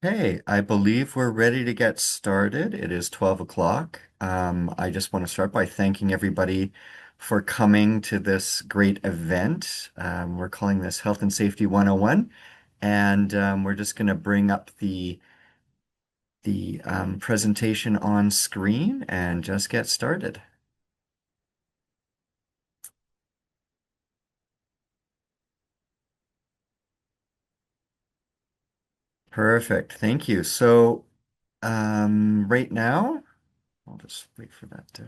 Hey, I believe we're ready to get started. It is 12 o'clock. I just want to start by thanking everybody for coming to this great event. We're calling this Health and Safety 101, and we're just going to bring up the presentation on screen and just get started. Perfect. Thank you. So, right now, I'll just wait for that to.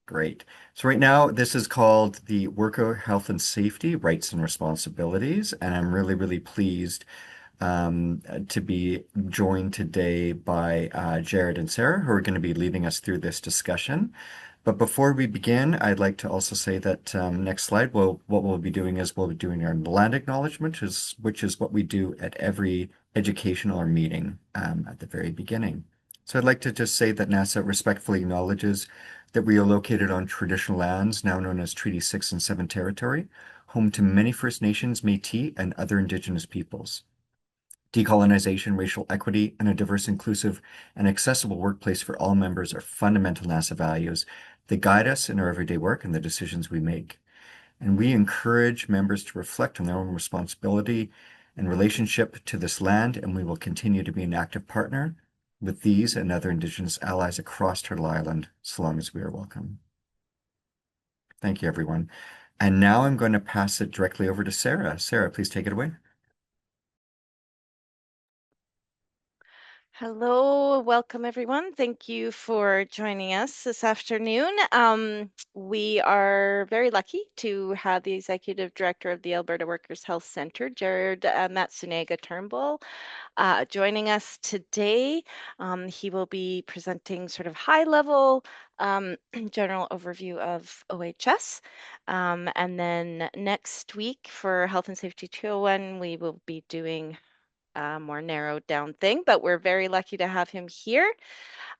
Great. So right now, this is called the Worker Health and Safety Rights and Responsibilities, and I'm really, really pleased to be joined today by Jared and Sarah, who are going to be leading us through this discussion. But before we begin, I'd like to also say that next slide, what we'll be doing is we'll be doing our land acknowledgement, which is what we do at every educational or meeting at the very beginning. So I'd like to just say that NASA respectfully acknowledges that we are located on traditional lands now known as Treaty 6 and 7 territory, home to many First Nations, Métis, and other Indigenous peoples. Decolonization, racial equity, and a diverse, inclusive, and accessible workplace for all members are fundamental NASA values that guide us in our everyday work and the decisions we make. And we encourage members to reflect on their own responsibility and relationship to this land, and we will continue to be an active partner with these and other Indigenous allies across Turtle Island, so long as we are welcome. Thank you, everyone. And now I'm going to pass it directly over to Sarah. Sarah, please take it away. Hello, welcome everyone. Thank you for joining us this afternoon. We are very lucky to have the Executive Director of the Alberta Workers Health Centre, Jared Matsunaga-Turnbull, joining us today. He will be presenting sort of high-level general overview of OHS. And then next week for Health and Safety 201, we will be doing more narrowed down thing, but we're very lucky to have him here.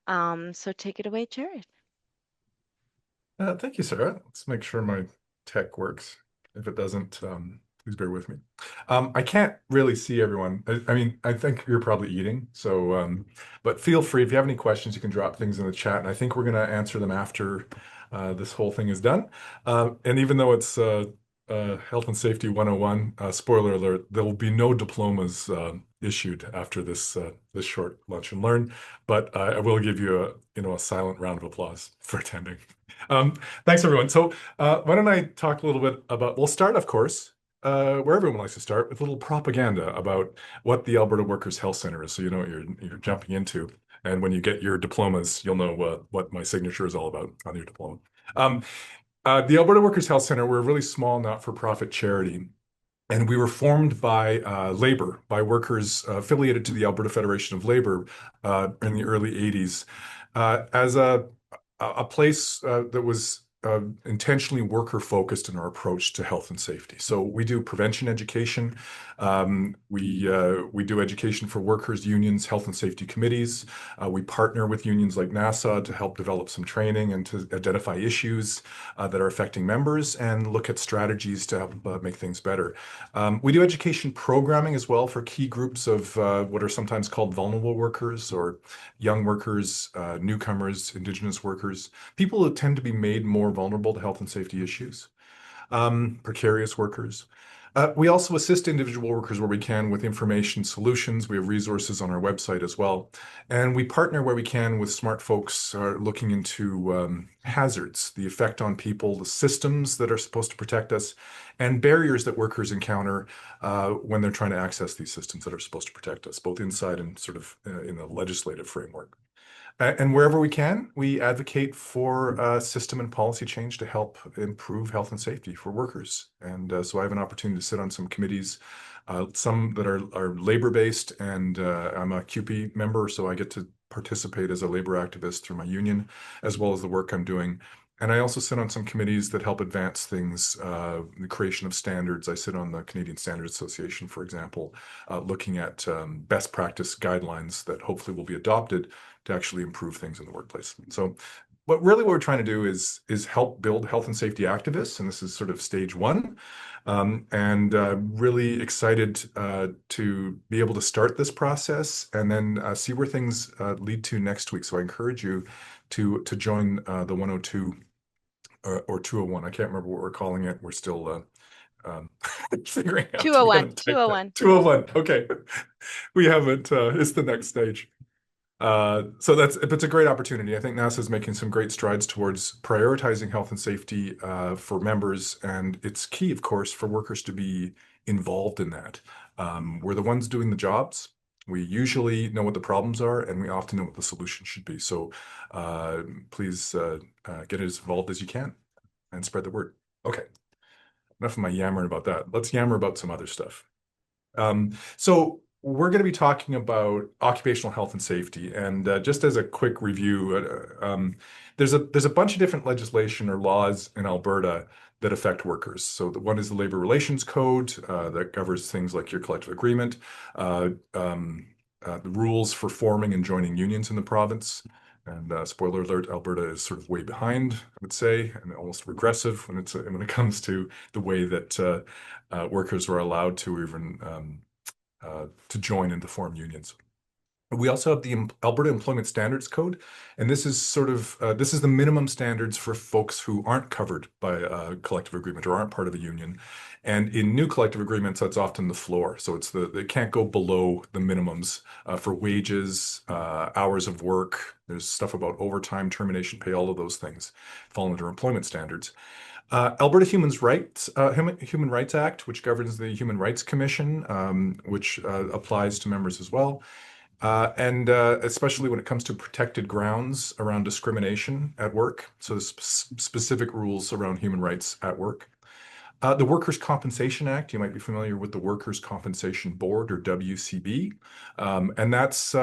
So take it away, Jared. Thank you, Sarah. Let's make sure my tech works. If it doesn't, please bear with me. I can't really see everyone. I mean, I think you're probably eating, so but feel free if you have any questions, you can drop things in the chat, and I think we're going to answer them after this whole thing is done. And even though it's Health and Safety 101, spoiler alert, there will be no diplomas issued after this short lunch and learn, but I will give you a silent round of applause for attending. Um, Thanks, everyone. So, why don't I talk a little bit about, we'll start, of course, where everyone likes to start, with a little propaganda about what the Alberta Workers Health Centre is, so you know what you're jumping into. And when you get your diplomas, you'll know what my signature is all about on your diploma. Um, the Alberta Workers Health Centre, we're a really small not-for-profit charity. And we were formed by labor, by workers affiliated to the Alberta Federation of Labor in the early 80s, as a place that was intentionally worker focused in our approach to health and safety. So we do prevention education. We do education for workers, unions, health and safety committees. We partner with unions like NASA to help develop some training and to identify issues that are affecting members and look at strategies to help make things better. We do education programming as well for key groups of what are sometimes called vulnerable workers or young workers, newcomers, Indigenous workers, people who tend to be made more vulnerable to health and safety issues, precarious workers. We also assist individual workers where we can with information solutions. We have resources on our website as well. And we partner where we can with smart folks looking into hazards, the effect on people, the systems that are supposed to protect us, and barriers that workers encounter when they're trying to access these systems that are supposed to protect us, both inside and sort of in the legislative framework. And wherever we can, we advocate for system and policy change to help improve health and safety for workers. And so I have an opportunity to sit on some committees, some that are labor-based, and I'm a CUPE member, so I get to participate as a labor activist through my union, as well as the work I'm doing. And I also sit on some committees that help advance things, the creation of standards. I sit on the Canadian Standards Association, for example, looking at best practice guidelines that hopefully will be adopted to actually improve things in the workplace. So but really what we're trying to do is help build health and safety activists, and this is sort of stage one. And really excited to be able to start this process and then see where things lead to next week. So I encourage you to join the 102 or 201. I can't remember what we're calling it. We're still figuring out. We 201, haven't typed that. 201. 201. Okay. We haven't, it's the next stage. So it's a great opportunity. I think NASA is making some great strides towards prioritizing health and safety for members, and it's key, of course, for workers to be involved in that. We're the ones doing the jobs. We usually know what the problems are, and we often know what the solution should be. So please get as involved as you can and spread the word. Okay, enough of my yammering about that. Let's yammer about some other stuff. So we're going to be talking about occupational health and safety. And just as a quick review, there's a bunch of different legislation or laws in Alberta that affect workers. So the one is the Labor Relations Code that covers things like your collective agreement, the rules for forming and joining unions in the province. And spoiler alert, Alberta is sort of way behind, I would say, and almost regressive when it comes to the way that workers are allowed to even to join and to form unions. We also have the Alberta Employment Standards Code, and this is this is the minimum standards for folks who aren't covered by a collective agreement or aren't part of a union. And in new collective agreements, that's often the floor. So they can't go below the minimums for wages, hours of work. There's stuff about overtime, termination pay, all of those things fall under employment standards. Alberta Human Rights Act, which governs the Human Rights Commission, which applies to members as well. And especially when it comes to protected grounds around discrimination at work. So there's specific rules around human rights at work. The Workers' Compensation Act, you might be familiar with the Workers' Compensation Board or WCB. And that's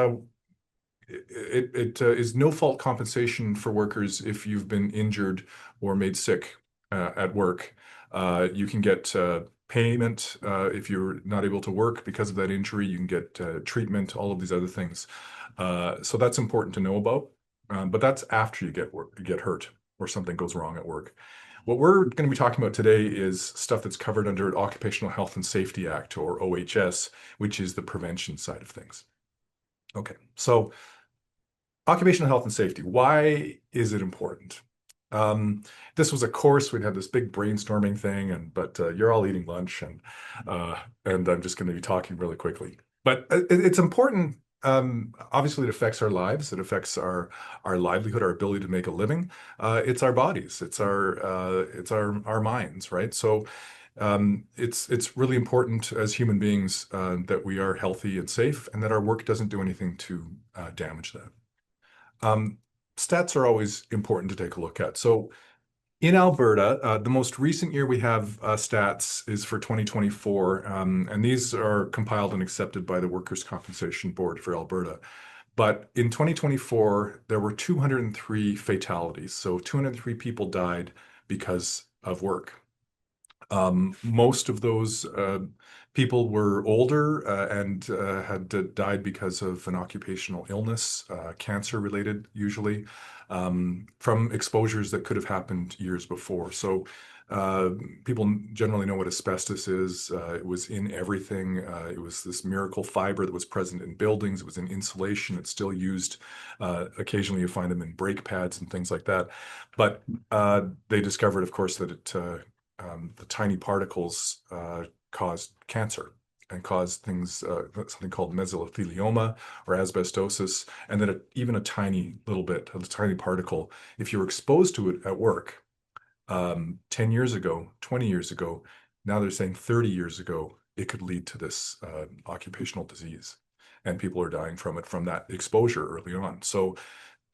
it is no fault compensation for workers if you've been injured or made sick at work. You can get payment if you're not able to work because of that injury. You can get treatment, all of these other things. So that's important to know about. But that's after you get hurt or something goes wrong at work. What we're going to be talking about today is stuff that's covered under Occupational Health and Safety Act, or OHS, which is the prevention side of things. Okay, so occupational health and safety, why is it important? This was a course, we'd have this big brainstorming thing, but you're all eating lunch, and I'm just going to be talking really quickly. But it's important. Obviously, it affects our lives. It affects our livelihood, our ability to make a living. It's our bodies. It's our minds, right? So it's really important as human beings that we are healthy and safe, and that our work doesn't do anything to damage that. Stats are always important to take a look at. So in Alberta, the most recent year we have stats is for 2024, and these are compiled and accepted by the Workers' Compensation Board for Alberta. But in 2024, there were 203 fatalities. So 203 people died because of work. Most of those people were older and had died because of an occupational illness, cancer related usually, from exposures that could have happened years before. So people generally know what asbestos is. It was in everything. It was this miracle fiber that was present in buildings. It was in insulation. It's still used. Occasionally you find them in brake pads and things like that. But they discovered, of course, that the tiny particles caused cancer and caused things, something called mesothelioma or asbestosis, and then even a tiny little bit, a tiny particle, if you were exposed to it at work 10 years ago, 20 years ago, now they're saying 30 years ago, it could lead to this occupational disease. And people are dying from it from that exposure early on. So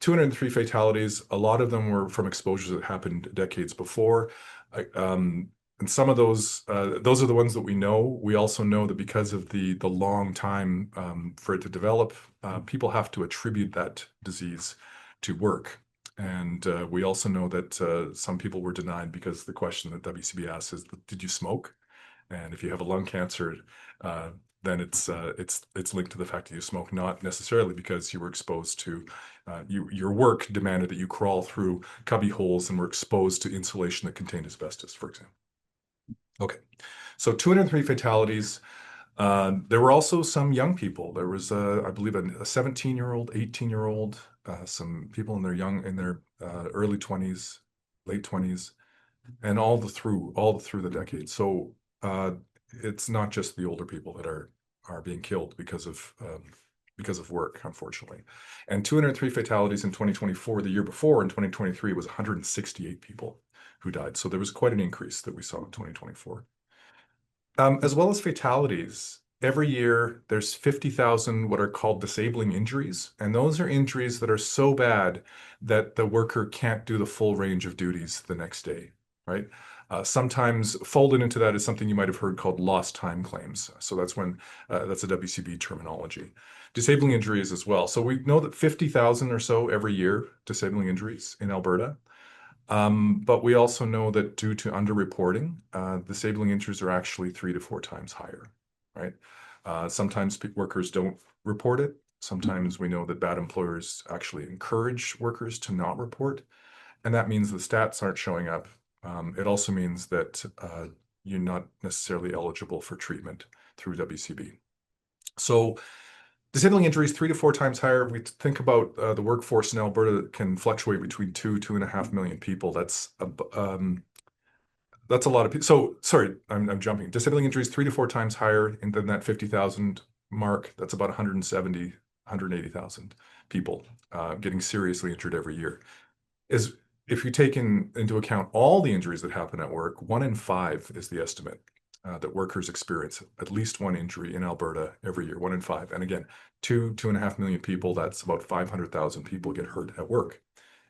203 fatalities, a lot of them were from exposures that happened decades before. And some of those are the ones that we know. We also know that because of the long time for it to develop, people have to attribute that disease to work. And we also know that some people were denied because the question that WCB asks is, did you smoke? And if you have a lung cancer, then it's linked to the fact that you smoke, not necessarily because you were exposed to your work demanded that you crawl through cubby holes and were exposed to insulation that contained asbestos, for example. Okay, so 203 fatalities. There were also some young people. There was, I believe, a 17-year-old, 18-year-old, some people in their early 20s, late 20s, and all through the decade. So uh, it's not just the older people that are being killed because of work, unfortunately. And 203 fatalities in 2024. The year before, in 2023, was 168 people who died. So there was quite an increase that we saw in 2024. As well as fatalities, every year there's 50,000 what are called disabling injuries. And those are injuries that are so bad that the worker can't do the full range of duties the next day, right? Sometimes folded into that is something you might have heard called lost time claims. So that's a WCB terminology. Disabling injuries as well. So we know that 50,000 or so every year disabling injuries in Alberta. But we also know that due to underreporting, disabling injuries are actually 3 to 4 times higher, right? Sometimes workers don't report it. Sometimes we know that bad employers actually encourage workers to not report, and that means the stats aren't showing up. It also means that you're not necessarily eligible for treatment through WCB. So disabling injuries 3 to 4 times higher. We think about the workforce in Alberta that can fluctuate between 2.5 million people. That's a lot of people. So sorry, I'm jumping. Disabling injuries 3 to 4 times higher than that 50,000 mark. That's about 170, 180,000 people getting seriously injured every year. Is if you take into account all the injuries that happen at work, 1 in 5 is the estimate that workers experience at least one injury in Alberta every year, 1 in 5. And again, 2.5 million people, that's about 500,000 people get hurt at work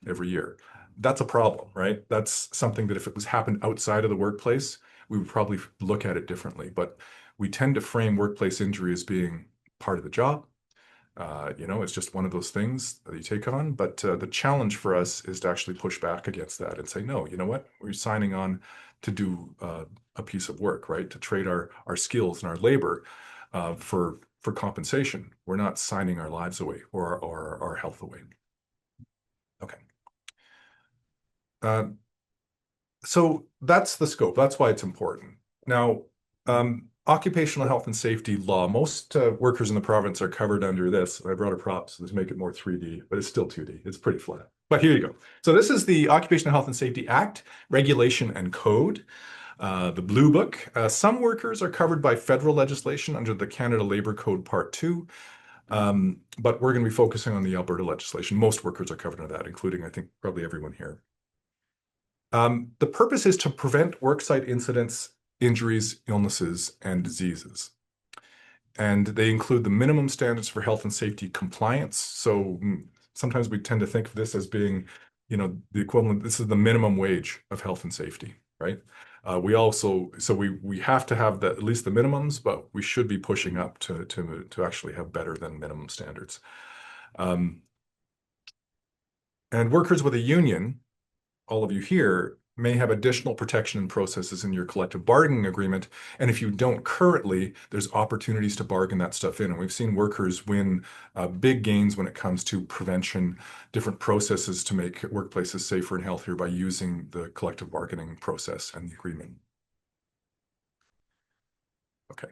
every year. That's a problem, right? That's something that if it was happened outside of the workplace, we would probably look at it differently. But we tend to frame workplace injury as being part of the job. It's just one of those things that you take on. But the challenge for us is to actually push back against that and say, no, you know what? We're signing on to do a piece of work, right? To trade our skills and our labor for compensation. We're not signing our lives away or our health away. Okay. Uh, so that's the scope. That's why it's important. Now, occupational health and safety law. Most workers in the province are covered under this. I brought a prop so to make it more 3D, but it's still 2D. It's pretty flat. But here you go. So this is the Occupational Health and Safety Act, Regulation and Code, the Blue Book. Some workers are covered by federal legislation under the Canada Labour Code Part 2. But we're going to be focusing on the Alberta legislation. Most workers are covered under that, including, I think, probably everyone here. The purpose is to prevent worksite incidents, injuries, illnesses, and diseases. And they include the minimum standards for health and safety compliance. So sometimes we tend to think of this as being, the equivalent. This is the minimum wage of health and safety, right? We have to have at least the minimums, but we should be pushing up to actually have better than minimum standards. And workers with a union, all of you here, may have additional protection and processes in your collective bargaining agreement. And if you don't currently, there's opportunities to bargain that stuff in. And we've seen workers win big gains when it comes to prevention, different processes to make workplaces safer and healthier by using the collective bargaining process and the agreement. Okay.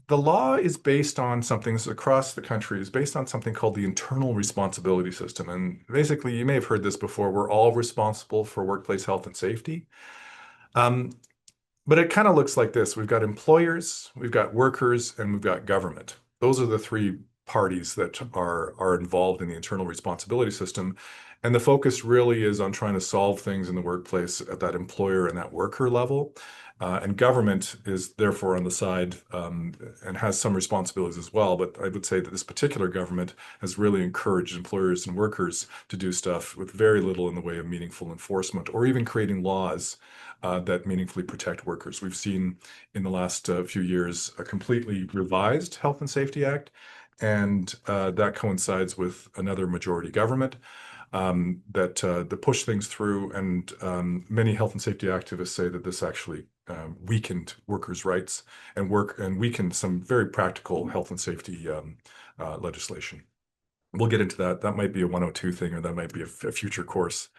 The law is based on something across the country is based on something called the internal responsibility system. And basically, you may have heard this before, we're all responsible for workplace health and safety. But it kind of looks like this. We've got employers, we've got workers, and we've got government. Those are the three parties that are involved in the internal responsibility system. And the focus really is on trying to solve things in the workplace at that employer and that worker level. And government is therefore on the side and has some responsibilities as well. But I would say that this particular government has really encouraged employers and workers to do stuff with very little in the way of meaningful enforcement or even creating laws that meaningfully protect workers. We've seen in the last few years a completely revised Health and Safety Act, and that coincides with another majority government that push things through. And many health and safety activists say that this actually weakened workers' rights and weakened some very practical health and safety legislation. We'll get into that. That might be a 102 thing, or that might be a future course.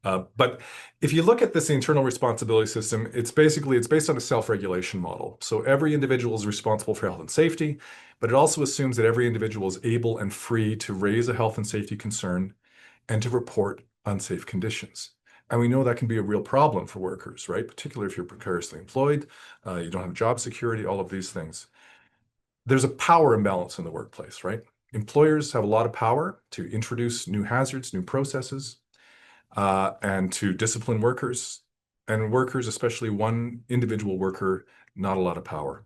But if you look at this internal responsibility system, it's based on a self-regulation model. So every individual is responsible for health and safety, but it also assumes that every individual is able and free to raise a health and safety concern and to report unsafe conditions. And we know that can be a real problem for workers, right? Particularly if you're precariously employed, you don't have job security, all of these things. There's a power imbalance in the workplace, right? Employers have a lot of power to introduce new hazards, new processes, and to discipline workers. And workers, especially one individual worker, not a lot of power.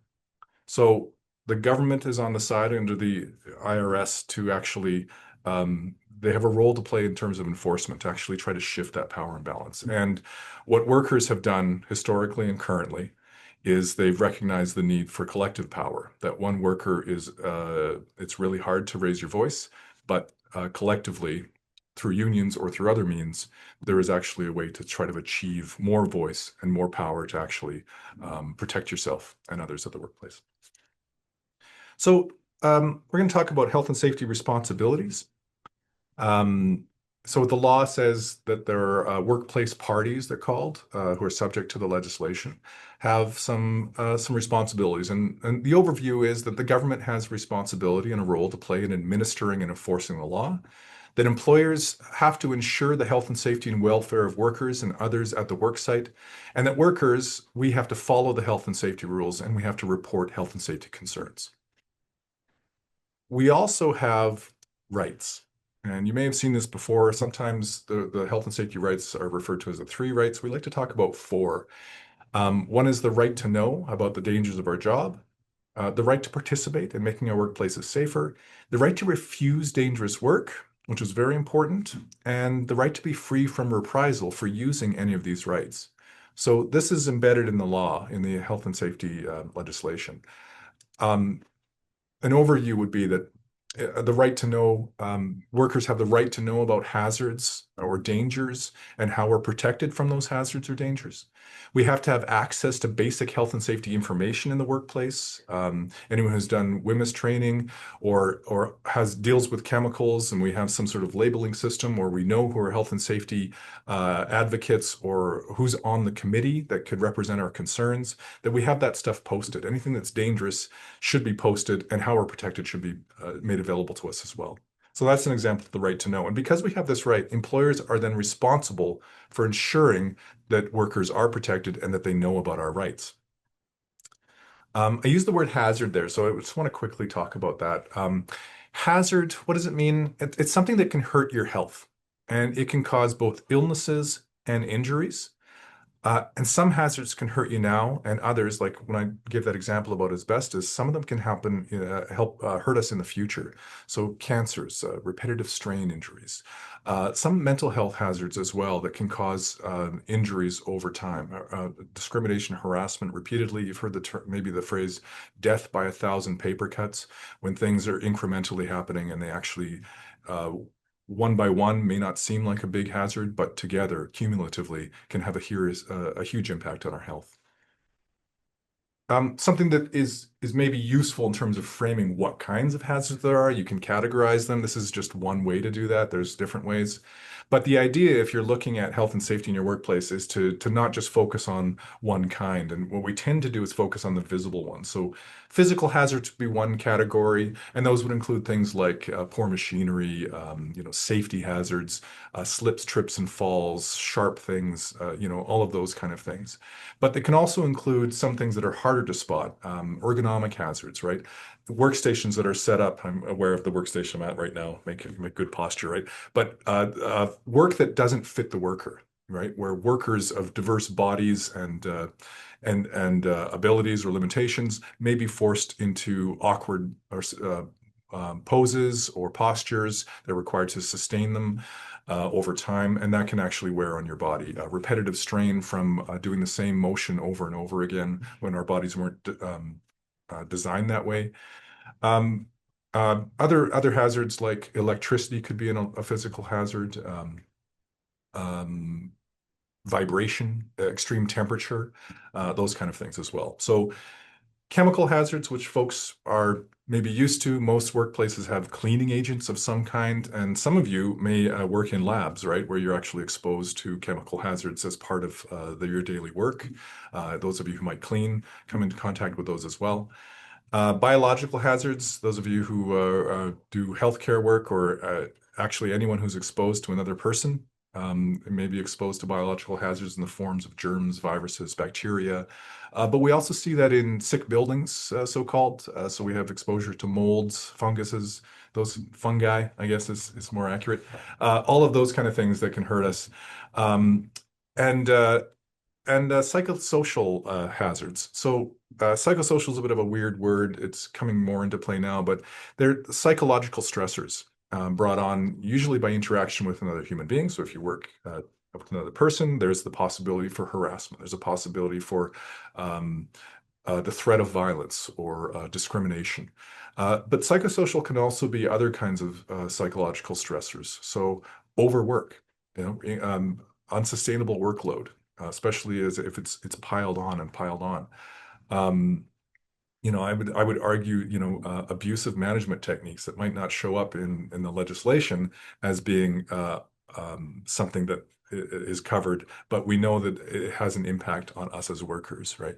So the government is on the side under the IRS to actually, they have a role to play in terms of enforcement to actually try to shift that power imbalance. And what workers have done historically and currently is they've recognized the need for collective power, that one worker is, it's really hard to raise your voice, but collectively, through unions or through other means, there is actually a way to try to achieve more voice and more power to actually protect yourself and others at the workplace. So we're going to talk about health and safety responsibilities. Um, so the law says that there are workplace parties, they're called, who are subject to the legislation, have some responsibilities. And the overview is that the government has responsibility and a role to play in administering and enforcing the law, that employers have to ensure the health and safety and welfare of workers and others at the work site, and that workers, we have to follow the health and safety rules and we have to report health and safety concerns. We also have rights. And you may have seen this before. Sometimes the health and safety rights are referred to as the three rights. We like to talk about four. One is the right to know about the dangers of our job, the right to participate in making our workplaces safer, the right to refuse dangerous work, which is very important, and the right to be free from reprisal for using any of these rights. So this is embedded in the law, in the health and safety legislation. Um, an overview would be that the right to know, workers have the right to know about hazards or dangers and how we're protected from those hazards or dangers. We have to have access to basic health and safety information in the workplace. Anyone who's done WHMIS training or deals with chemicals, and we have some sort of labeling system where we know who are health and safety advocates or who's on the committee that could represent our concerns, that we have that stuff posted. Anything that's dangerous should be posted, and how we're protected should be made available to us as well. So that's an example of the right to know. And because we have this right, employers are then responsible for ensuring that workers are protected and that they know about our rights. I use the word hazard there, so I just want to quickly talk about that. Hazard, what does it mean? It's something that can hurt your health, and it can cause both illnesses and injuries. And some hazards can hurt you now, and others, like when I give that example about asbestos, some of them can hurt us in the future. So cancers, repetitive strain injuries, some mental health hazards as well that can cause injuries over time. Discrimination, harassment, repeatedly. You've heard maybe the phrase "death by 1,000 paper cuts" when things are incrementally happening and they actually one by one may not seem like a big hazard, but together, cumulatively, can have a huge impact on our health. Something that is maybe useful in terms of framing what kinds of hazards there are. You can categorize them. This is just one way to do that. There's different ways. But the idea, if you're looking at health and safety in your workplace, is to not just focus on one kind. And what we tend to do is focus on the visible ones. So physical hazards would be one category, and those would include things like poor machinery, safety hazards, slips, trips, and falls, sharp things, all of those kind of things. But they can also include some things that are harder to spot, ergonomic hazards, right? Workstations that are set up, I'm aware of the workstation I'm at right now, make good posture, right? But work that doesn't fit the worker, right? Where workers of diverse bodies and abilities or limitations may be forced into awkward poses or postures. They're required to sustain them over time, and that can actually wear on your body. Repetitive strain from doing the same motion over and over again when our bodies weren't designed that way. Other hazards like electricity could be a physical hazard. vibration, extreme temperature, those kind of things as well. So chemical hazards, which folks are maybe used to. Most workplaces have cleaning agents of some kind, and some of you may work in labs, right, where you're actually exposed to chemical hazards as part of your daily work. Those of you who might clean come into contact with those as well. Biological hazards, those of you who do healthcare work or actually anyone who's exposed to another person may be exposed to biological hazards in the forms of germs, viruses, bacteria. But we also see that in sick buildings, so-called. So we have exposure to molds, funguses, those fungi, I guess is more accurate. All of those kind of things that can hurt us. Um, and psychosocial hazards. So psychosocial is a bit of a weird word. It's coming more into play now, but they're psychological stressors brought on usually by interaction with another human being. So if you work with another person, there's the possibility for harassment. There's a possibility for um, the threat of violence or discrimination. But psychosocial can also be other kinds of psychological stressors. So overwork, unsustainable workload, especially as if it's piled on and piled on. Um, I would argue, abusive management techniques that might not show up in the legislation as being something that is covered, but we know that it has an impact on us as workers, right?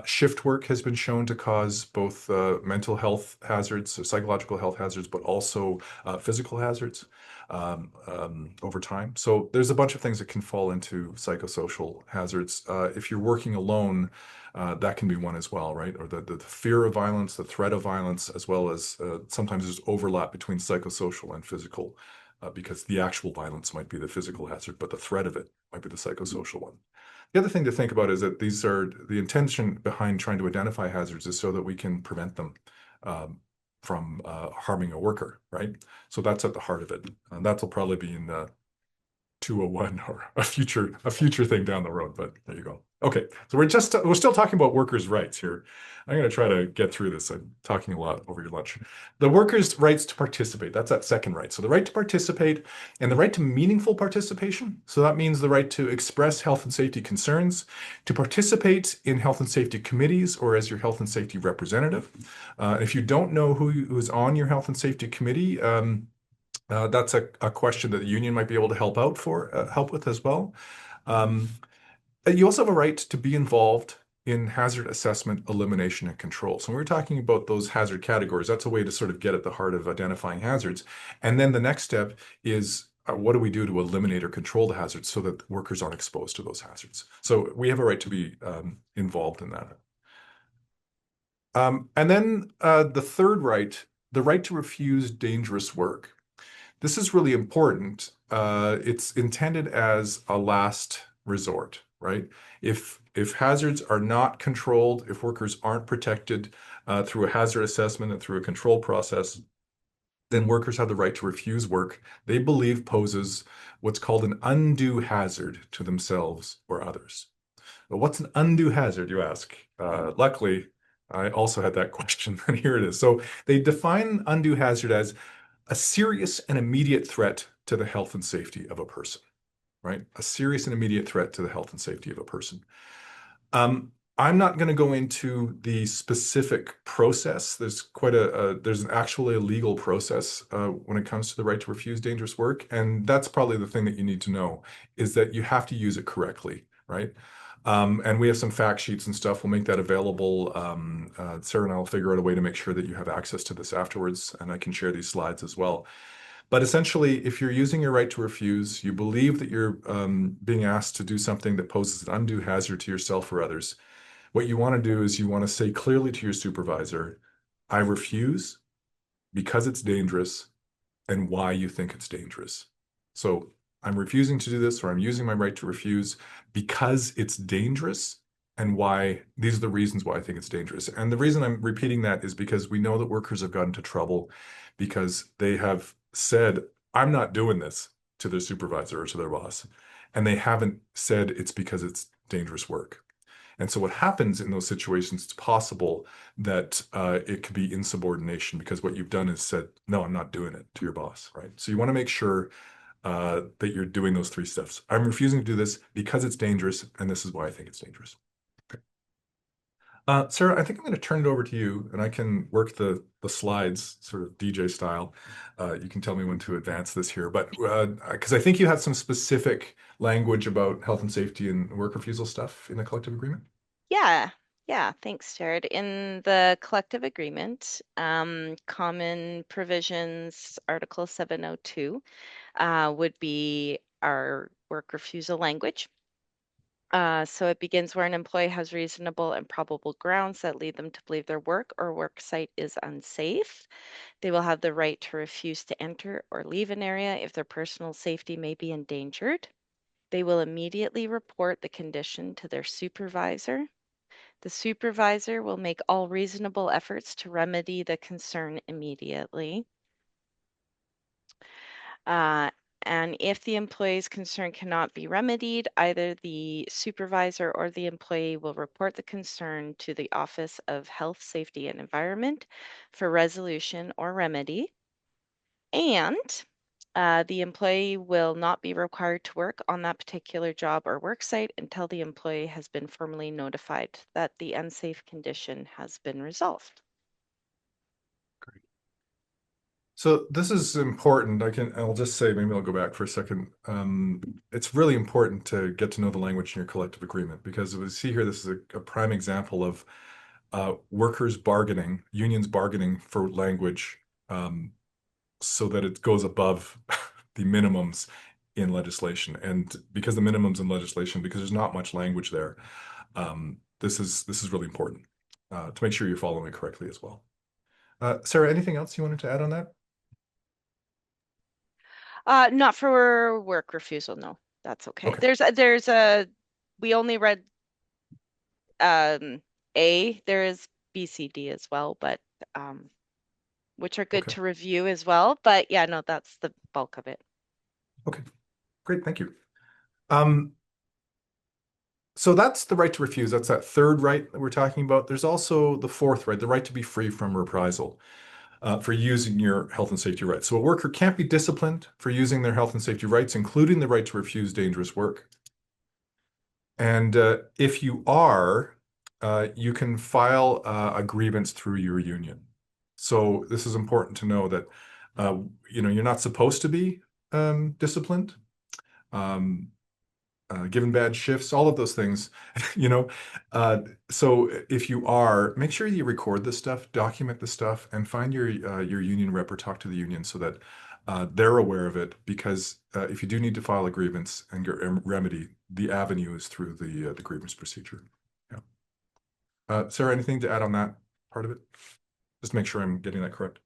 Shift work has been shown to cause both mental health hazards, so psychological health hazards, but also physical hazards over time. So there's a bunch of things that can fall into psychosocial hazards. If you're working alone, that can be one as well, right? Or the fear of violence, the threat of violence, as well as sometimes there's overlap between psychosocial and physical, because the actual violence might be the physical hazard, but the threat of it might be the psychosocial one. The other thing to think about is that these are the intention behind trying to identify hazards is so that we can prevent them from harming a worker, right? So that's at the heart of it. And that'll probably be in the 201 or a future thing down the road, but there you go. Okay, so we're still talking about workers' rights here. I'm going to try to get through this. I'm talking a lot over your lunch. The workers' rights to participate, that's that second right. So the right to participate and the right to meaningful participation. So that means the right to express health and safety concerns, to participate in health and safety committees or as your health and safety representative. If you don't know who's on your health and safety committee, that's a question that the union might be able to help with as well. Um, you also have a right to be involved in hazard assessment, elimination, and control. So when we're talking about those hazard categories, that's a way to sort of get at the heart of identifying hazards. And then the next step is what do we do to eliminate or control the hazards so that workers aren't exposed to those hazards? So we have a right to be involved in that. And then the third right, the right to refuse dangerous work. This is really important. It's intended as a last resort, right? If hazards are not controlled, if workers aren't protected through a hazard assessment and through a control process, then workers have the right to refuse work they believe poses what's called an undue hazard to themselves or others. But what's an undue hazard, you ask? Luckily, I also had that question, and here it is. So they define undue hazard as a serious and immediate threat to the health and safety of a person, right? A serious and immediate threat to the health and safety of a person. I'm not going to go into the specific process. There's actually a legal process when it comes to the right to refuse dangerous work, and that's probably the thing that you need to know is that you have to use it correctly, right? And we have some fact sheets and stuff. We'll make that available. Sarah and I will figure out a way to make sure that you have access to this afterwards, and I can share these slides as well. But essentially, if you're using your right to refuse, you believe that you're being asked to do something that poses an undue hazard to yourself or others. What you want to do is you want to say clearly to your supervisor, I refuse because it's dangerous and why you think it's dangerous. So I'm refusing to do this, or I'm using my right to refuse because it's dangerous and why these are the reasons why I think it's dangerous. And the reason I'm repeating that is because we know that workers have gotten into trouble because they have said, I'm not doing this to their supervisor or to their boss. And they haven't said it's because it's dangerous work. And so what happens in those situations, it's possible that it could be insubordination because what you've done is said, no, I'm not doing it to your boss, right? So you want to make sure that you're doing those three steps. I'm refusing to do this because it's dangerous, and this is why I think it's dangerous. Okay. Sarah, I think I'm going to turn it over to you, and I can work the slides sort of DJ style. You can tell me when to advance this here, but because I think you have some specific language about health and safety and work refusal stuff in the collective agreement. Yeah, yeah, thanks, Jared. In the collective agreement, common provisions, Article 702, would be our work refusal language. So it begins where an employee has reasonable and probable grounds that lead them to believe their work or work site is unsafe. They will have the right to refuse to enter or leave an area if their personal safety may be endangered. They will immediately report the condition to their supervisor. The supervisor will make all reasonable efforts to remedy the concern immediately. Uh, and if the employee's concern cannot be remedied, either the supervisor or the employee will report the concern to the Office of Health, Safety, and Environment for resolution or remedy. And the employee will not be required to work on that particular job or work site until the employee has been formally notified that the unsafe condition has been resolved. So this is important. I'll just say, maybe I'll go back for a second. It's really important to get to know the language in your collective agreement because we see here, this is a prime example of workers bargaining, unions bargaining for language so that it goes above the minimums in legislation. And because the minimums in legislation, because there's not much language there, this is really important to make sure you're following it correctly as well. Sarah, anything else you wanted to add on that? Not for work refusal, no. That's okay. Okay. We only read A. There is B, C, D as well, but which are good Okay. to review as well. But yeah, no, that's the bulk of it. Okay. Great. Thank you. So that's the right to refuse. That's that third right that we're talking about. There's also the fourth right, the right to be free from reprisal for using your health and safety rights. So a worker can't be disciplined for using their health and safety rights, including the right to refuse dangerous work. And if you are, you can file a grievance through your union. So this is important to know that you're not supposed to be disciplined. Given bad shifts, all of those things, you know. So if you are, make sure you record this stuff, document the stuff, and find your union rep or talk to the union so that they're aware of it. Because if you do need to file a grievance and get a remedy, the avenue is through the grievance procedure. Yeah. Sarah, anything to add on that part of it? Just make sure I'm getting that correct.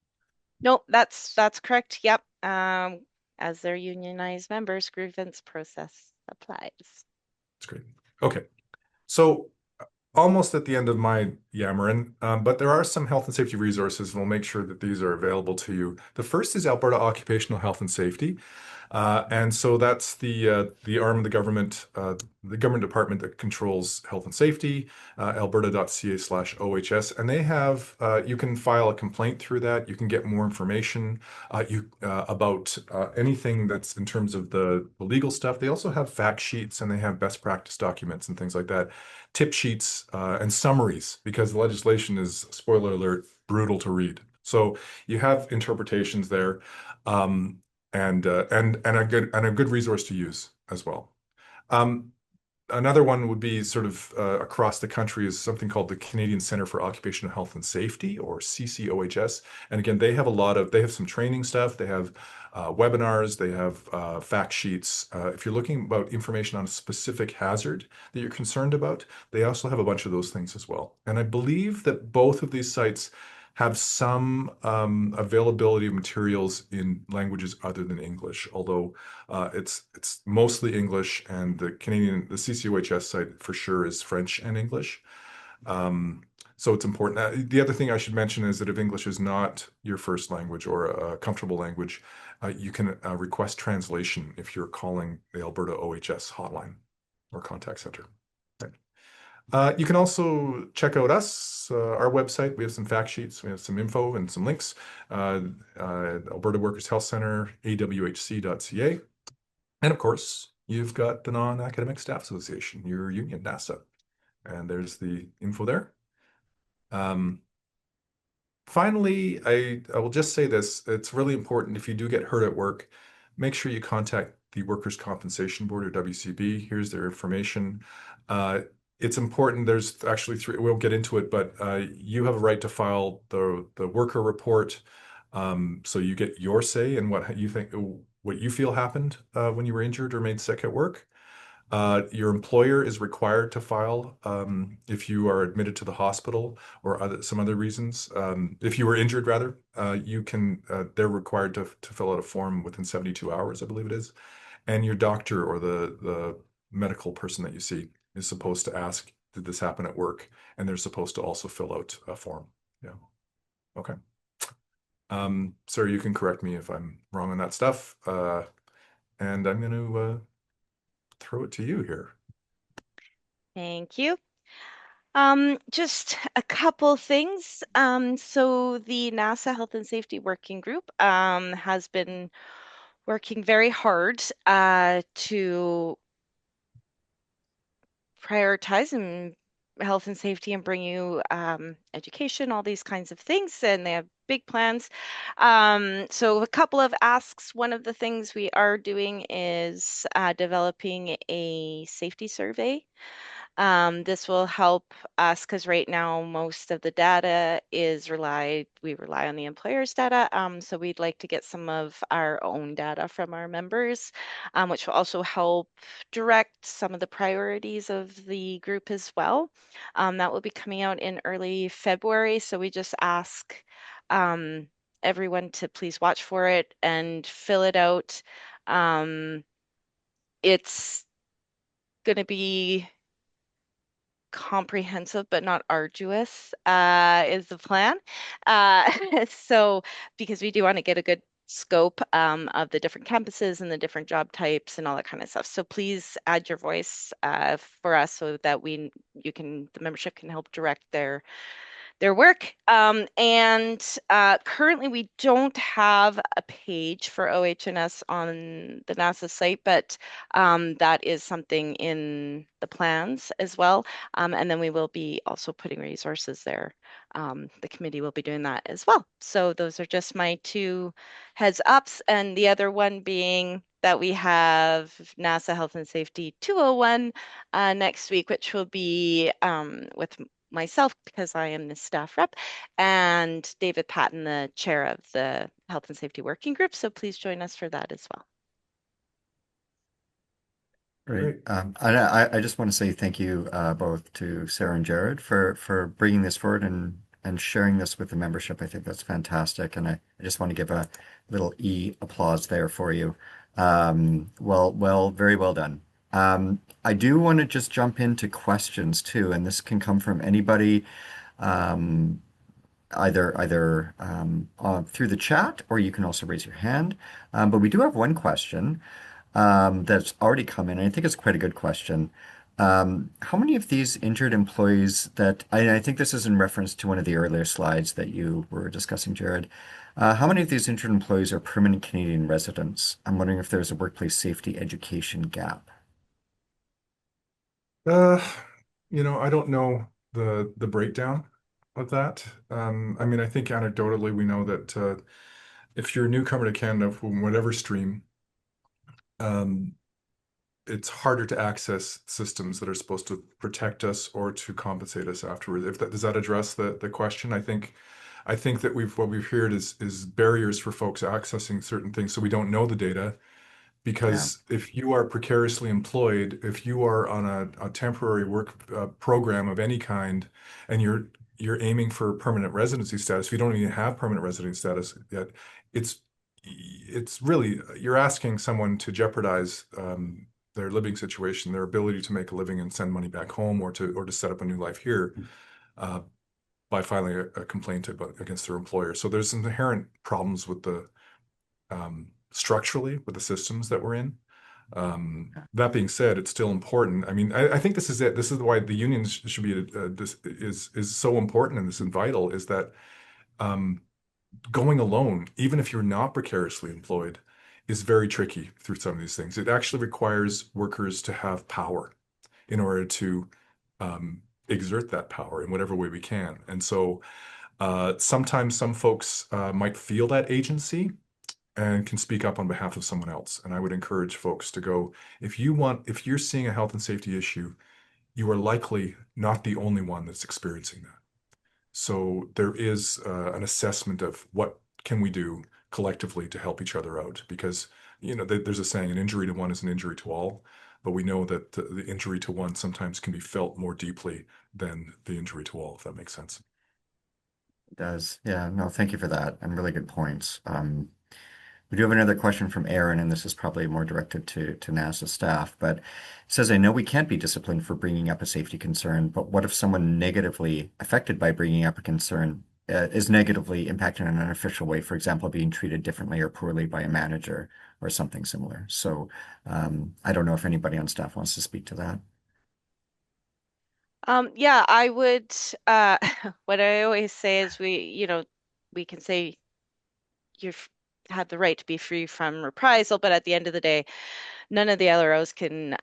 Nope, that's correct. Yep. As their unionized members, grievance process applies. That's great. Okay. So almost at the end of my yammering, but there are some health and safety resources, and we'll make sure that these are available to you. The first is Alberta Occupational Health and Safety. And so that's the arm of the government department that controls health and safety, alberta.ca/OHS. And they have, you can file a complaint through that. You can get more information about anything that's in terms of the legal stuff. They also have fact sheets and they have best practice documents and things like that, tip sheets and summaries, because the legislation is, spoiler alert, brutal to read. So you have interpretations there. And a good resource to use as well. Another one would be sort of across the country is something called the Canadian Centre for Occupational Health and Safety, or CCOHS. And again, they have some training stuff. They have webinars. They have fact sheets. If you're looking about information on a specific hazard that you're concerned about, they also have a bunch of those things as well. And I believe that both of these sites have some availability of materials in languages other than English, although it's mostly English, and the CCOHS site for sure is French and English. So it's important. The other thing I should mention is that if English is not your first language or a comfortable language, you can request translation if you're calling the Alberta OHS hotline or contact center. You can also check out our website. We have some fact sheets, we have some info and some links. Alberta Workers Health Centre, awhc.ca. And of course, you've got the Non-Academic Staff Association, your union, NASA, and there's the info there. Um, Finally, I will just say this. It's really important if you do get hurt at work, make sure you contact the Workers' Compensation Board or WCB. Here's their information. Uh, it's important. There's actually three, we'll get into it, but you have a right to file the worker report. So you get your say in what you think, what you feel happened when you were injured or made sick at work. Your employer is required to file if you are admitted to the hospital or some other reasons. If you were injured, rather, they're required to fill out a form within 72 hours, I believe it is. And your doctor or the medical person that you see is supposed to ask, did this happen at work? And they're supposed to also fill out a form. Yeah. Okay. Sir, you can correct me if I'm wrong on that stuff. And I'm going to throw it to you here. Thank you. Just a couple things. So the NASA Health and Safety Working Group has been working very hard to prioritize and health and safety and bring you education, all these kinds of things, and they have big plans. So a couple of asks. One of the things we are doing is developing a safety survey. This will help us because right now most of the data we rely on the employer's data. So we'd like to get some of our own data from our members, which will also help direct some of the priorities of the group as well. That will be coming out in early February. So we just ask everyone to please watch for it and fill it out. It's going to be comprehensive but not arduous is the plan. Uh, so because we do want to get a good scope of the different campuses and the different job types and all that kind of stuff. So please add your voice for us so that the membership can help direct their work. And currently, we don't have a page for OHS on the NASA site, but that is something in the plans as well. And then we will be also putting resources there. The committee will be doing that as well. So those are just my two heads ups. And the other one being that we have NASA Health and Safety 201 next week, which will be with myself because I am the staff rep, and David Patton, the chair of the Health and Safety Working Group. So please join us for that as well. Great. Great. I just want to say thank you both to Sarah and Jared for bringing this forward and sharing this with the membership. I think that's fantastic, and I just want to give a little applause there for you. Very well done. I do want to just jump into questions too, and this can come from anybody, um, either through the chat or you can also raise your hand. But we do have one question that's already come in. And I think it's quite a good question. How many of these injured employees I think this is in reference to one of the earlier slides that you were discussing, Jared. How many of these injured employees are permanent Canadian residents? I'm wondering if there's a workplace safety education gap. Uh, I don't know the breakdown of that. I mean, I think anecdotally we know that if you're a newcomer to Canada from whatever stream, um, it's harder to access systems that are supposed to protect us or to compensate us afterwards. If that does that address the question? I think that what we've heard is barriers for folks accessing certain things, so we don't know the data. Yeah, Because if you are precariously employed, if you are on a temporary work program of any kind, and you're aiming for permanent residency status, if you don't even have permanent residency status yet, it's it's really you're asking someone to jeopardize their living situation, their ability to make a living and send money back home, or to set up a new life here uh, by filing a complaint against their employer. So there's some inherent problems with the structurally with the systems that we're in. That being said, it's still important. I mean, I think this is it. This is why the unions should be this is so important and this is vital. Is that um, going alone, even if you're not precariously employed, is very tricky through some of these things. It actually requires workers to have power in order to exert that power in whatever way we can. And so sometimes some folks might feel that agency and can speak up on behalf of someone else. And I would encourage folks to go, if you're seeing a health and safety issue, you are likely not the only one that's experiencing that. So there is an assessment of what can we do collectively to help each other out, because there's a saying, an injury to one is an injury to all, but we know that the injury to one sometimes can be felt more deeply than the injury to all, if that makes sense. It does. Yeah, no, thank you for that. And really good points. We do have another question from Aaron, and this is probably more directed to NASA staff, but it says, I know we can't be disciplined for bringing up a safety concern, but what if someone negatively affected by bringing up a concern is negatively impacted in an unofficial way, for example, being treated differently or poorly by a manager or something similar? So I don't know if anybody on staff wants to speak to that. Yeah, I would, uh, what I always say is we can say have the right to be free from reprisal, but at the end of the day, none of the LROs can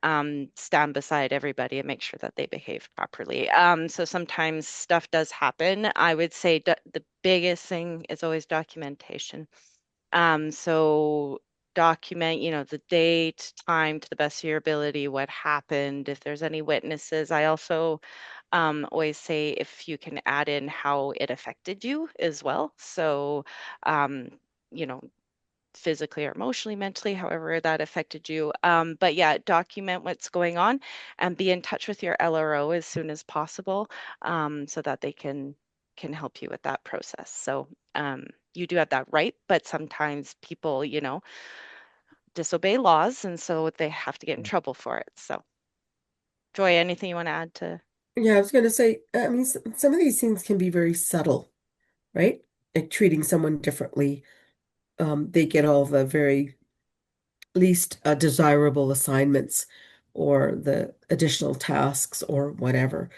stand beside everybody and make sure that they behave properly. So sometimes stuff does happen. I would say the biggest thing is always documentation. So document, the date, time to the best of your ability, what happened, if there's any witnesses. I also always say if you can add in how it affected you as well. So, um, you know, physically or emotionally, mentally, however that affected you. But yeah, document what's going on and be in touch with your LRO as soon as possible, so that they can help you with that process. So you do have that right, but sometimes people, disobey laws, and so they have to get in trouble for it. So, Joy, anything you want to add to? Yeah, I was going to say, I mean, some of these things can be very subtle, right? Like treating someone differently. They get all the very least desirable assignments or the additional tasks or whatever.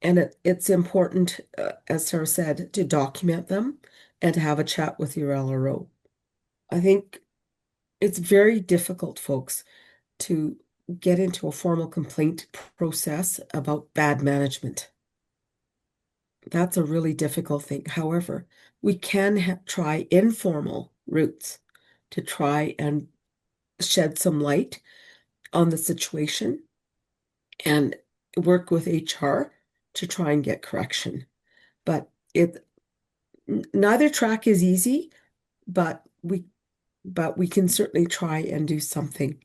And it's important, as Sarah said, to document them and to have a chat with your LRO. I think it's very difficult, folks, to get into a formal complaint process about bad management. That's a really difficult thing. However, we can try informal routes to try and shed some light on the situation and work with HR to try and get correction. But neither track is easy, but we can certainly try and do something.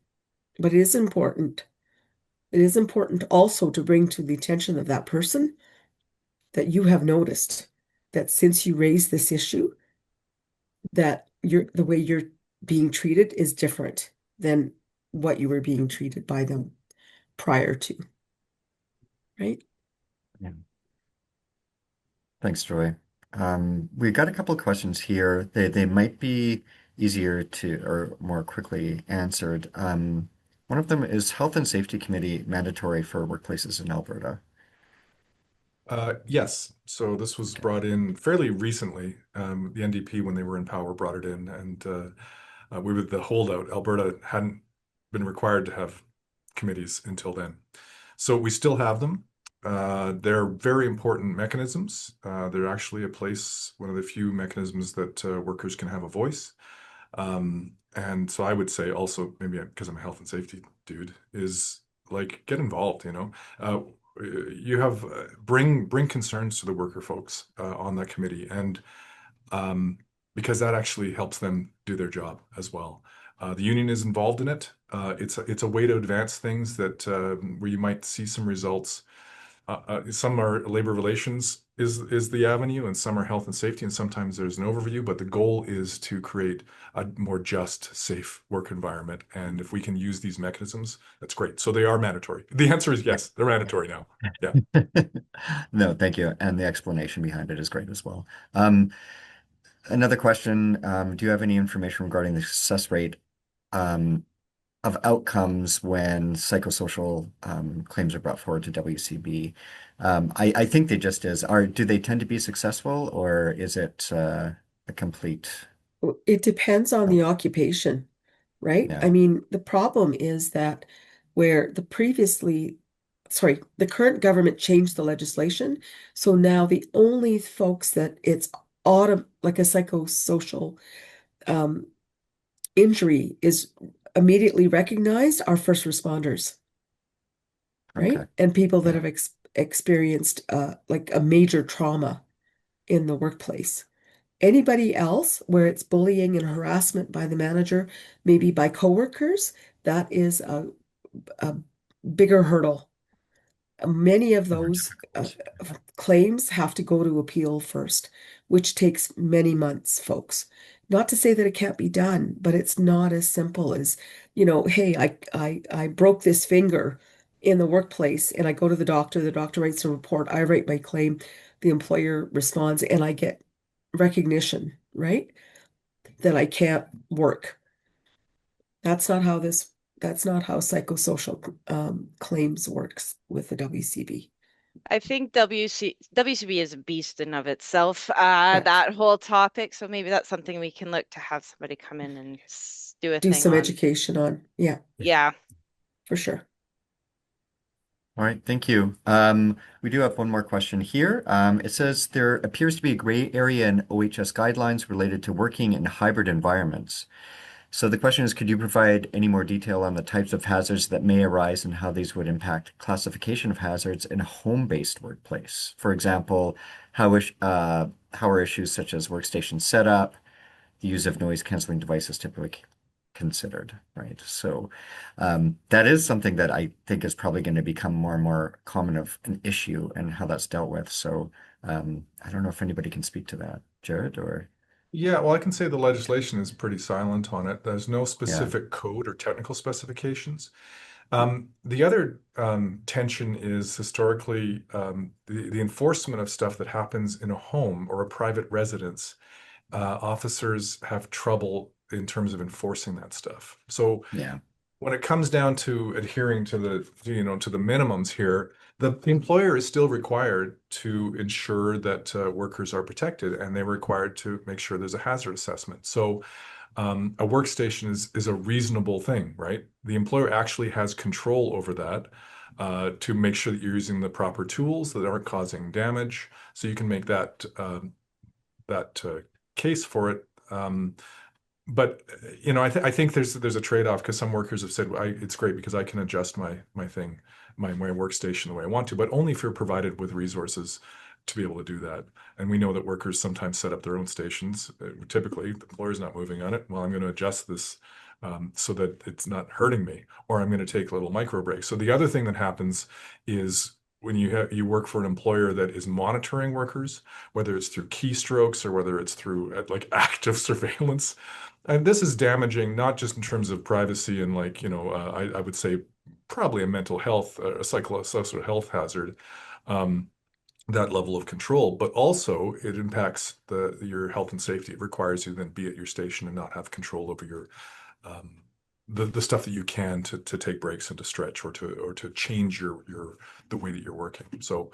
But it is important. It is important also to bring to the attention of that person that you have noticed that since you raised this issue, that the way you're being treated is different than what you were being treated by them prior to, right? Yeah. Thanks, Joy. We got a couple of questions here. They might be easier to or more quickly answered. One of them is Health and Safety Committee mandatory for workplaces in Alberta? Yes. So this was Okay. brought in fairly recently. The NDP, when they were in power, brought it in, and we were the holdout. Alberta hadn't been required to have committees until then. So we still have them. They're very important mechanisms. They're actually a place, one of the few mechanisms that workers can have a voice. And so I would say also, maybe because I'm a health and safety dude, is like get involved, you have bring concerns to the worker folks on that committee, and um, because that actually helps them do their job as well. The union is involved in it. It's a way to advance things that where you might see some results. Some are labor relations is the avenue, and some are health and safety, and sometimes there's an overview. But the goal is to create a more just, safe work environment. And if we can use these mechanisms, that's great. So they are mandatory. The answer is yes, they're mandatory now. Yeah. No, thank you. And the explanation behind it is great as well. Um, Another question, do you have any information regarding the success rate um, of outcomes when psychosocial claims are brought forward to WCB? I think they just do they tend to be successful or is it a complete? It depends on Oh, the occupation. right? Yeah. I mean, the problem is that where the current government changed the legislation. So now the only folks that it's like a psychosocial um, injury is immediately recognized are first responders, right? Okay. And people that Yeah. have experienced like a major trauma in the workplace. Anybody else where it's bullying and harassment by the manager, maybe by coworkers, that is a bigger hurdle. Many of More those difficult. claims have to go to appeal first, which takes many months, folks. Not to say that it can't be done, but it's not as simple as, hey, I broke this finger in the workplace and I go to the doctor writes a report, I write my claim, the employer responds, and I get recognition, right? That I can't work. That's not how psychosocial claims works with the WCB. I think WCB is a beast in of itself, Correct. that whole topic. So maybe that's something we can look to have somebody come in and do a Do thing some on. education on. Yeah, Yeah. for sure. All right, thank you. We do have one more question here. It says there appears to be a gray area in OHS guidelines related to working in hybrid environments. So the question is, could you provide any more detail on the types of hazards that may arise and how these would impact classification of hazards in a home-based workplace? For example, how are issues such as workstation setup, the use of noise canceling devices typically considered, right? So that is something that I think is probably going to become more and more common of an issue and how that's dealt with. So I don't know if anybody can speak to that, Jared, or Yeah, well, I can say the legislation is pretty silent on it. There's no yeah, specific code or technical specifications. The other tension is historically the enforcement of stuff that happens in a home or a private residence. Officers have trouble in terms of enforcing that stuff. So yeah, when it comes down to adhering to the minimums here, the employer is still required to ensure that workers are protected, and they're required to make sure there's a hazard assessment. So a workstation is a reasonable thing, right? The employer actually has control over that to make sure that you're using the proper tools that aren't causing damage. So you can make that case for it. But I think there's a trade-off because some workers have said, it's great because I can adjust my workstation the way I want to, but only if you're provided with resources to be able to do that. And we know that workers sometimes set up their own stations. Typically, the employer's not moving on it. Well, I'm going to adjust this so that it's not hurting me, or I'm going to take little micro breaks. So the other thing that happens is when you work for an employer that is monitoring workers, whether it's through keystrokes or whether it's through like active surveillance, and this is damaging not just in terms of privacy and like, I would say probably a mental health, a psychosocial health hazard, um, that level of control, but also it impacts your health and safety. It requires you to then be at your station and not have control over your um, the stuff that you can to take breaks and to stretch or to change your the way that you're working. So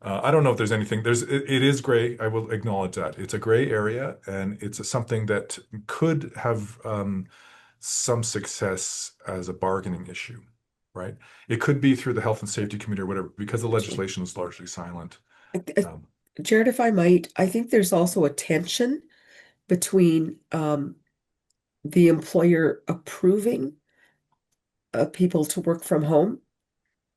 I don't know if there's anything. It is gray. I will acknowledge that it's a gray area, and it's something that could have some success as a bargaining issue, right? It could be through the health and safety committee or whatever, because the legislation is largely silent. Uh, Um, Jared, if I might, I think there's also a tension between the employer approving people to work from home,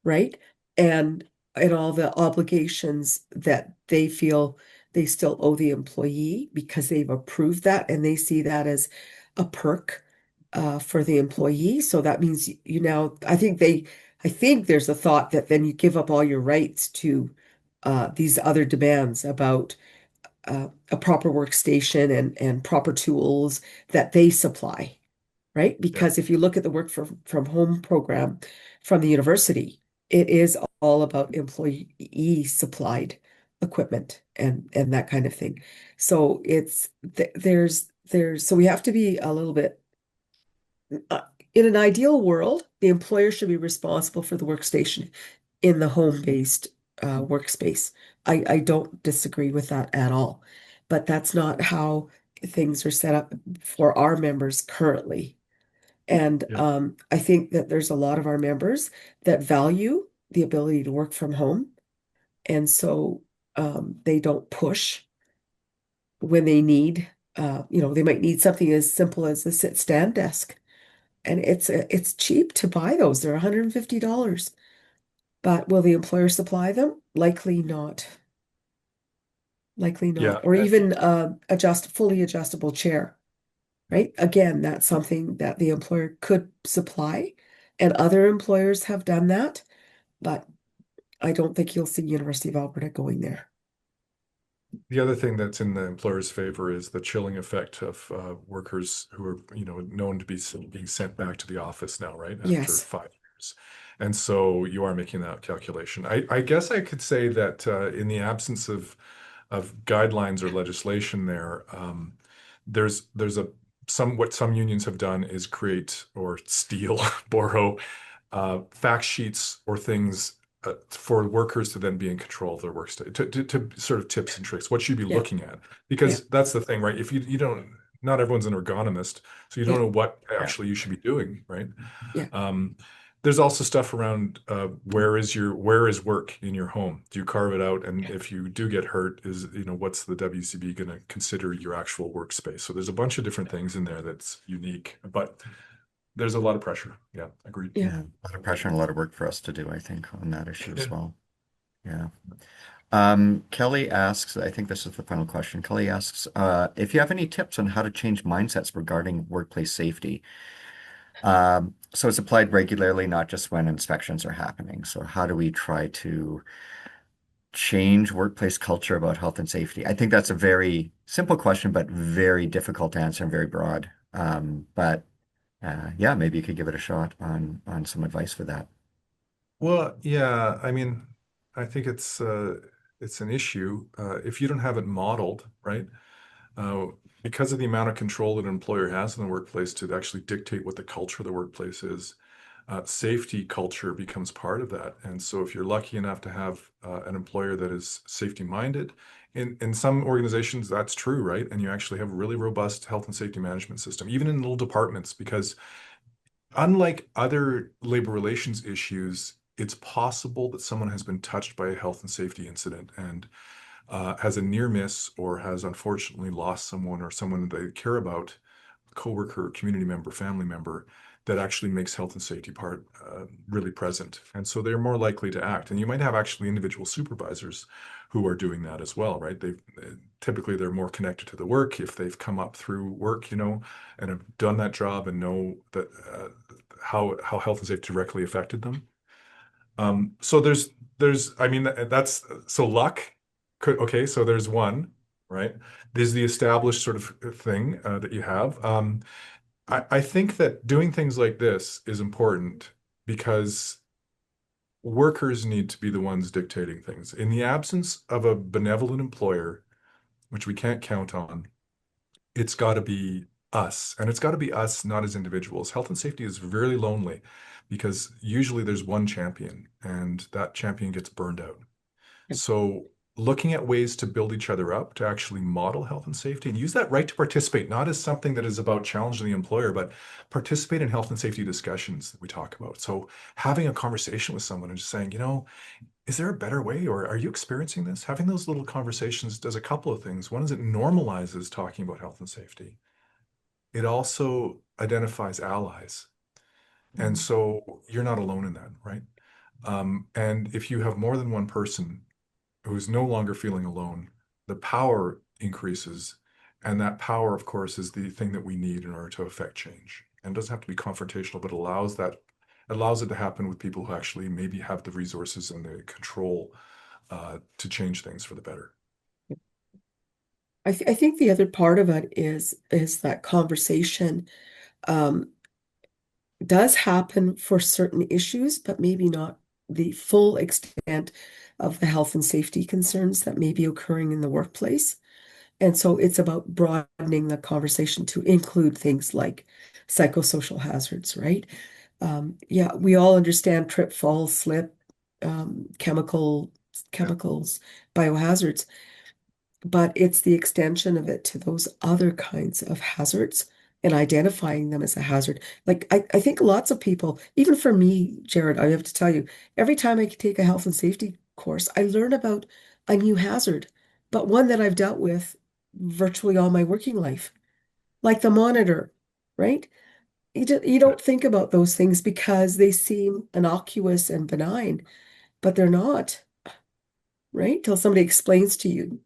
right? And all the obligations that they feel they still owe the employee because they've approved that and they see that as a perk for the employee. So that means I think there's a thought that then you give up all your rights to these other demands about a proper workstation and proper tools that they supply, right? yeah, Because if you look at the from home program from the university, it is all about employee supplied equipment and that kind of thing. So there's so we have to be a little bit uh, in an ideal world, the employer should be responsible for the workstation in the home-based workspace. I don't disagree with that at all, but that's not how things are set up for our members currently. And Yeah. I think that there's a lot of our members that value the ability to work from home. And so they don't push when they need, they might need something as simple as a sit stand desk. And it's cheap to buy those. They're $150. But will the employer supply them? Likely not. Likely not. Yeah. Or even fully adjustable chair, right? Again, that's something that the employer could supply, and other employers have done that, but I don't think you'll see University of Alberta going there. The other thing that's in the employer's favor is the chilling effect of workers who are, known to be being sent back to the office now, right? After Yes. 5 years. And so you are making that calculation. I guess I could say that in the absence of guidelines or legislation there, there's a what some unions have done is create or steal, borrow fact sheets or things for workers to then be in control of their workstation to sort of tips and tricks, what should you be Yeah. looking at? Yeah. Because that's the thing, right? If you don't, not everyone's an ergonomist, so you don't Yeah. know what Yeah. actually you should be doing, right? Yeah. Um, there's also stuff around where is work in your home? Do you carve it out? And if you do get hurt, what's the WCB going to consider your actual workspace? So there's a bunch of different things in there that's unique, but there's a lot of pressure. Yeah, agreed. Yeah. Yeah, a lot of pressure and a lot of work for us to do, I think, on that issue Yeah. as well. Yeah. Kelly asks, I think this is the final question. Kelly asks, if you have any tips on how to change mindsets regarding workplace safety. So it's applied regularly, not just when inspections are happening. So how do we try to change workplace culture about health and safety? I think that's a very simple question, but very difficult to answer and very broad. But yeah, maybe you could give it a shot on some advice for that. Well, yeah, I mean, I think it's an issue if you don't have it modeled, right? Uh, because of the amount of control that an employer has in the workplace to actually dictate what the culture of the workplace is, safety culture becomes part of that. And so, if you're lucky enough to have an employer that is safety minded, in some organizations that's true, right? And you actually have a really robust health and safety management system, even in little departments, because unlike other labor relations issues, it's possible that someone has been touched by a health and safety incident and has a near miss or has unfortunately lost someone or someone they care about, coworker, community member, family member, that actually makes health and safety part really present. And so they're more likely to act. And you might have actually individual supervisors who are doing that as well, right? They typically they're more connected to the work if they've come up through work, and have done that job and know that how health and safety directly affected them. So I mean, that's so luck could, okay, so there's one, right? There's the established sort of thing that you have. I think that doing things like this is important because workers need to be the ones dictating things. In the absence of a benevolent employer, which we can't count on, it's got to be us. And it's got to be us, not as individuals. Health and safety is very lonely because usually there's one champion and that champion gets burned out. So looking at ways to build each other up, to actually model health and safety and use that right to participate, not as something that is about challenging the employer, but participate in health and safety discussions that we talk about. So having a conversation with someone and just saying, is there a better way, or are you experiencing this? Having those little conversations does a couple of things. One is it normalizes talking about health and safety. It also identifies allies. And so you're not alone in that, right? And if you have more than one person who's no longer feeling alone, the power increases. And that power, of course, is the thing that we need in order to affect change. And it doesn't have to be confrontational, but allows it to happen with people who actually maybe have the resources and the control to change things for the better. I think the other part of it is that conversation um, does happen for certain issues, but maybe not the full extent of the health and safety concerns that may be occurring in the workplace. And so it's about broadening the conversation to include things like psychosocial hazards, right? Yeah, we all understand trip, fall, slip, chemicals, biohazards, but it's the extension of it to those other kinds of hazards and identifying them as a hazard. Like I think lots of people, even for me, Jared, I have to tell you, every time I take a health and safety course, I learn about a new hazard, but one that I've dealt with virtually all my working life, like the monitor, right? You Right. don't think about those things because they seem innocuous and benign, but they're not, right? Till somebody explains to you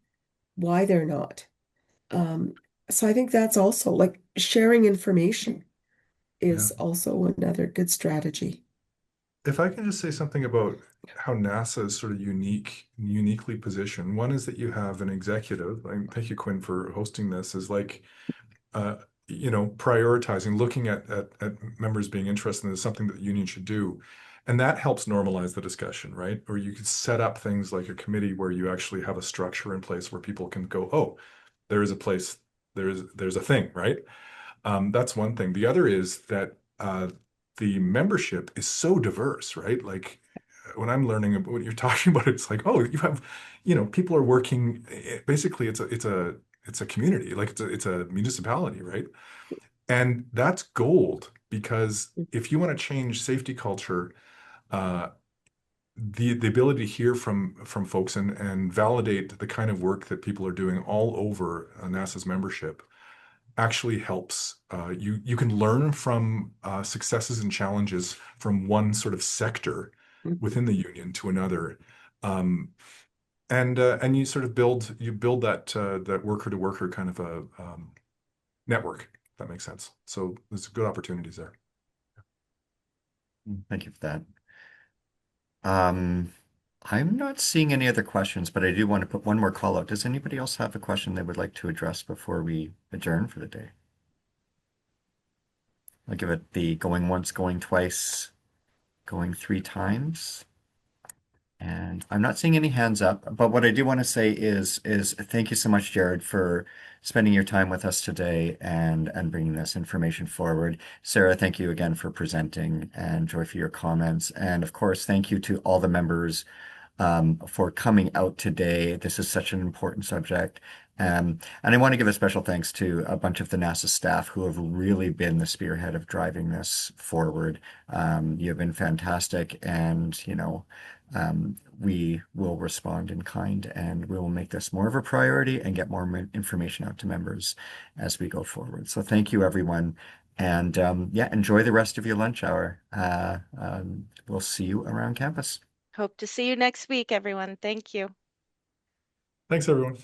why they're not. Um, so I think that's also like sharing information Yeah. is also another good strategy. If I can just say something about how NASA is sort of uniquely positioned. One is that you have an executive, and thank you, Quinn, for hosting this, is like uh, prioritizing, looking at members being interested in this, something that the union should do. And that helps normalize the discussion, right? Or you could set up things like a committee where you actually have a structure in place where people can go, oh, there is a place, there's a thing, right? That's one thing. The other is that the membership is so diverse, right? Like when I'm learning about what you're talking about, it's like, oh, you have, people are working. Basically, it's a community, like it's a municipality, right? And that's gold because if you want to change safety culture, uh, the ability to hear from folks and validate the kind of work that people are doing all over NASA's membership actually helps. You can learn from successes and challenges from one sort of sector Mhm. within the union to another, um, and you sort of build that worker to worker kind of a network. If that makes sense. So there's good opportunities there. Thank you for that. Um, I'm not seeing any other questions, but I do want to put one more call out. Does anybody else have a question they would like to address before we adjourn for the day? I'll give it the going once, going twice, going three times. And I'm not seeing any hands up, but what I do want to say is thank you so much, Jared, for spending your time with us today and bringing this information forward. Sarah, thank you again for presenting, and Joy for your comments, and of course, thank you to all the members for coming out today. This is such an important subject. And I want to give a special thanks to a bunch of the NASA staff who have really been the spearhead of driving this forward. You have been fantastic, and we will respond in kind, and we will make this more of a priority and get more information out to members as we go forward. So thank you, everyone. And yeah, enjoy the rest of your lunch hour. We'll see you around campus. Hope to see you next week, everyone. Thank you. Thanks, everyone.